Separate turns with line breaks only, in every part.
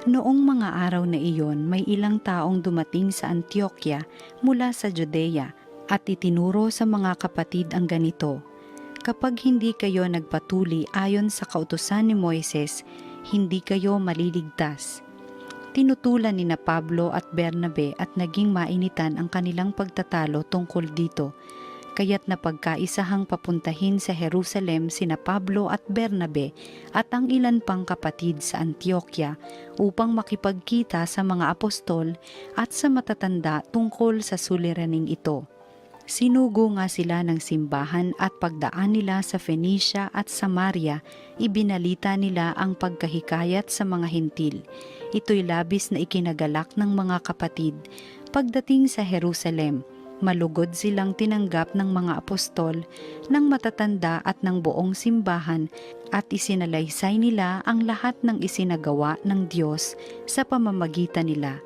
Noong mga araw na iyon, may ilang taong dumating sa Antioquia mula sa Judea at itinuro sa mga kapatid ang ganito: kapag hindi kayo nagpatuli ayon sa kautusan ni Moises, hindi kayo maliligtas. Tinutulan ni na Pablo at Bernabe at naging mainitan ang kanilang pagtatalo tungkol dito. Kaya't napagkaisahang papuntahin sa Jerusalem sina Pablo at Bernabe at ang ilan pang kapatid sa Antioquia upang makipagkita sa mga apostol at sa matatanda tungkol sa suliraning ito. Sinugo nga sila ng simbahan at pagdaan nila sa Phoenicia at Samaria, ibinalita nila ang pagkahikayat sa mga Hentil. Ito'y labis na ikinagalak ng mga kapatid. Pagdating sa Jerusalem, malugod silang tinanggap ng mga apostol, ng matatanda at ng buong simbahan at isinalaysay nila ang lahat ng isinagawa ng Diyos sa pamamagitan nila.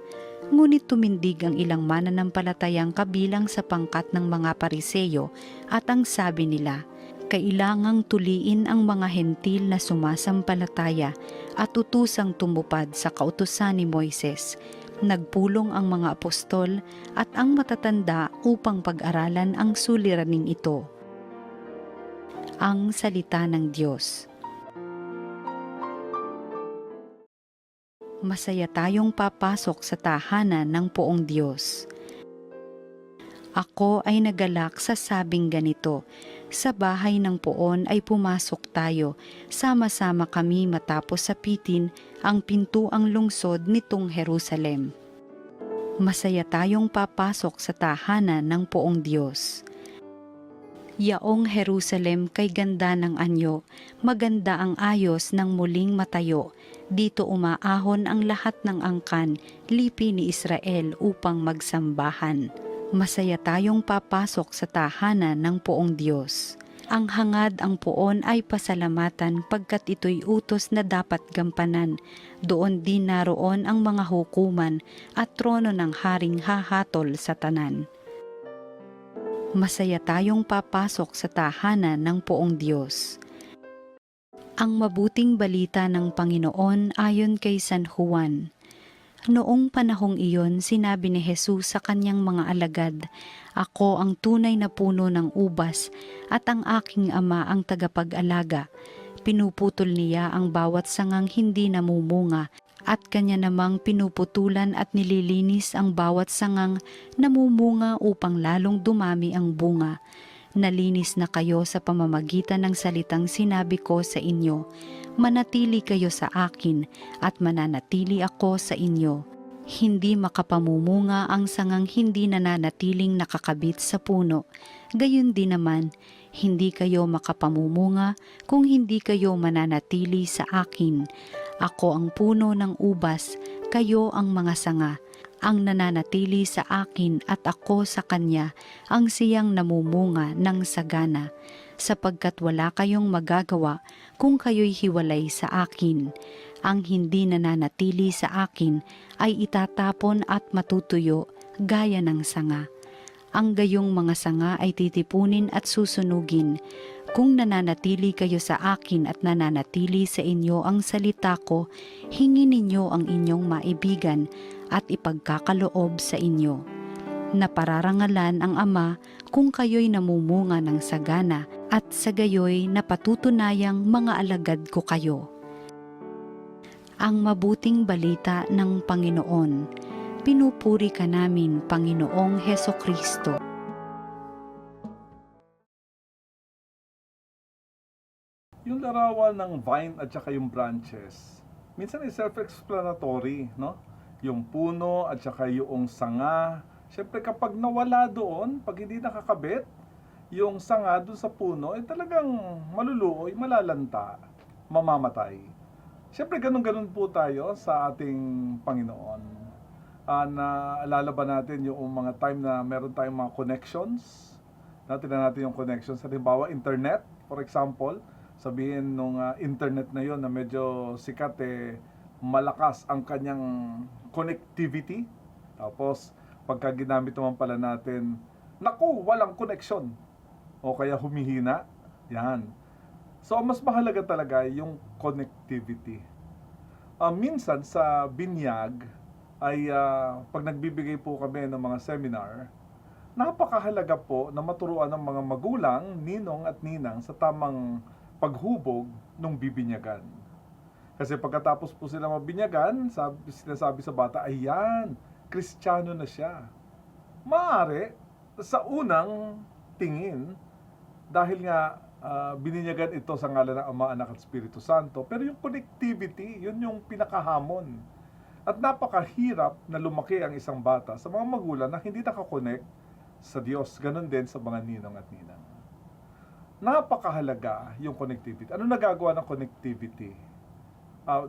Ngunit tumindig ang ilang mananampalatayang kabilang sa pangkat ng mga Pariseyo at ang sabi nila, kailangang tuliin ang mga Hentil na sumasampalataya at utusang tumupad sa kautusan ni Moises. Nagpulong ang mga apostol at ang matatanda upang pag-aralan ang suliraning ito. Ang salita ng Diyos. Masaya tayong papasok sa tahanan ng Poong Diyos. Ako ay nagalak sa sabing ganito, sa bahay ng Poon ay pumasok tayo, sama-sama kami matapos sapitin ang pintuang lungsod nitong Jerusalem. Masaya tayong papasok sa tahanan ng Poong Diyos. Yaong Jerusalem kay ganda ng anyo, maganda ang ayos ng muling matayo. Dito umaahon ang lahat ng angkan, lipi ni Israel upang magsambahan. Masaya tayong papasok sa tahanan ng Poong Diyos. Ang hangad ang Poon ay pasalamatan pagkat ito'y utos na dapat gampanan. Doon din naroon ang mga hukuman at trono ng haring hahatol sa tanan. Masaya tayong papasok sa tahanan ng Poong Diyos. Ang mabuting balita ng Panginoon ayon kay San Juan. Noong panahong iyon, sinabi ni Jesus sa kanyang mga alagad, ako ang tunay na puno ng ubas at ang aking ama ang tagapag-alaga. Pinuputol niya ang bawat sangang hindi namumunga at kanya namang pinuputulan at nililinis ang bawat sangang namumunga upang lalong dumami ang bunga. Nalinis na kayo sa pamamagitan ng salitang sinabi ko sa inyo. Manatili kayo sa akin at mananatili ako sa inyo. Hindi makapamumunga ang sangang hindi nananatiling nakakabit sa puno. Gayon din naman, hindi kayo makapamumunga kung hindi kayo mananatili sa akin. Ako ang puno ng ubas, kayo ang mga sanga. Ang nananatili sa akin at ako sa kanya, ang siyang namumunga ng sagana. Sapagkat wala kayong magagawa kung kayo'y hiwalay sa akin. Ang hindi nananatili sa akin ay itatapon at matutuyo gaya ng sanga. Ang gayong mga sanga ay titipunin at susunugin. Kung nananatili kayo sa akin at nananatili sa inyo ang salita ko, hingin ninyo ang inyong maibigan at ipagkakaloob sa inyo. Napararangalan ang Ama kung kayo'y namumunga ng sagana at sa gayo'y napatutunayang mga alagad ko kayo. Ang mabuting balita ng Panginoon. Pinupuri ka namin, Panginoong Hesukristo.
Yung larawan ng vine at saka yung branches, minsan ay self-explanatory, no? Yung puno at saka yung sanga. Siyempre kapag nawala doon, pag hindi nakakabit, yung sanga doon sa puno, ay talagang maluluoy, malalanta, mamamatay. Siyempre ganun-ganun po tayo sa ating Panginoon. Naalala ba natin yung mga time na meron tayong mga connections? Tingnan natin yung connections. Halimbawa, internet, for example. Sabihin nung internet na yon na medyo sikat, malakas ang kanyang connectivity. Tapos, pagka ginamit naman pala natin, naku, walang connection. O kaya humihina. Yan. So, mas mahalaga talaga yung connectivity. Minsan sa binyag ay pag nagbibigay po kami ng mga seminar, napakahalaga po na maturuan ng mga magulang, ninong at ninang sa tamang paghubog ng bibinyagan. Kasi pagkatapos po sila mabinyagan, sinasabi sa bata, ayan, Kristiyano na siya. Maaari, sa unang tingin, dahil nga bininyagan ito sa ngalan ng Ama, Anak at Espiritu Santo, pero yung connectivity, yun yung pinakahamon. At napakahirap na lumaki ang isang bata sa mga magulang na hindi nakakonect sa Diyos. Ganon din sa mga ninong at ninang. Napakahalaga yung connectivity. Ano nagagawa ng connectivity?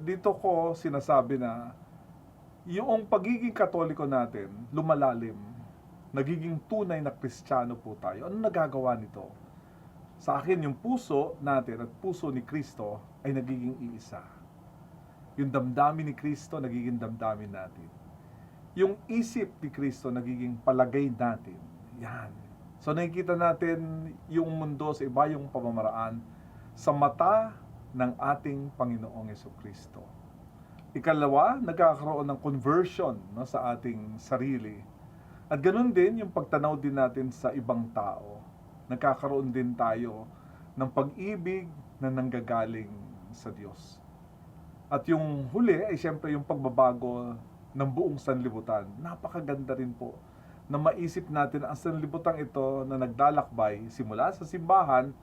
Dito ko sinasabi na yung pagiging Katoliko natin, lumalalim. Nagiging tunay na Kristiyano po tayo. Ano nagagawa nito? Sa akin, yung puso natin at puso ni Kristo ay nagiging iisa. Yung damdamin ni Kristo, nagiging damdamin natin. Yung isip ni Kristo, nagiging palagay natin. Yan. So nakikita natin yung mundo sa iba yung pamamaraan sa mata ng ating Panginoong Jesucristo. Ikalawa, nagkakaroon ng conversion sa ating sarili. At ganun din yung pagtanaw din natin sa ibang tao. Nagkakaroon din tayo ng pag-ibig na nanggagaling sa Diyos. At yung huli ay siyempre yung pagbabago ng buong sanlibutan. Napakaganda rin po na maisip natin ang sanlibutan ito na naglalakbay simula sa simbahan,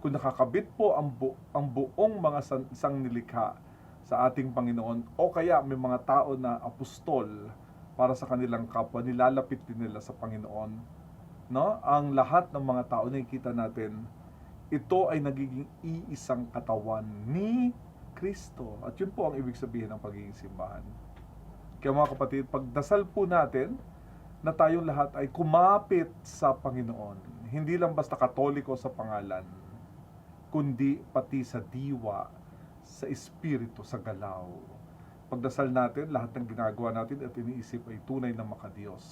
kung nakakabit po ang buong mga sangnilikha sa ating Panginoon, o kaya may mga tao na apostol para sa kanilang kapwa, nilalapit din nila sa Panginoon. No? Ang lahat ng mga tao na nakikita natin, ito ay nagiging iisang katawan ni Kristo. At yun po ang ibig sabihin ng pagiging simbahan. Kaya mga kapatid, pagdasal po natin na tayong lahat ay kumapit sa Panginoon. Hindi lang basta Katoliko sa pangalan, kundi pati sa diwa, sa espiritu, sa galaw. Pagdasal natin, lahat ng ginagawa natin at iniisip ay tunay na makadiyos.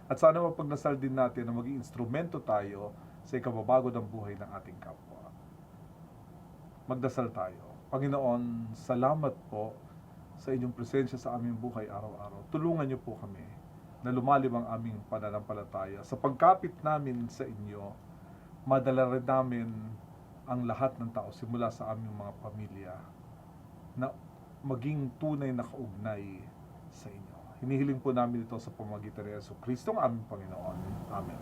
At sana mapagdasal din natin na maging instrumento tayo sa ikababago ng buhay ng ating kapwa. Magdasal tayo. Panginoon, salamat po sa inyong presensya sa aming buhay araw-araw. Tulungan niyo po kami na lumalim ang aming pananampalataya. Sa pagkapit namin sa inyo, madala rin namin ang lahat ng tao simula sa aming mga pamilya na maging tunay na kaugnay sa inyo. Hinihiling po namin ito sa pamamagitan ni Jesucristo, ang aming Panginoon. Amen.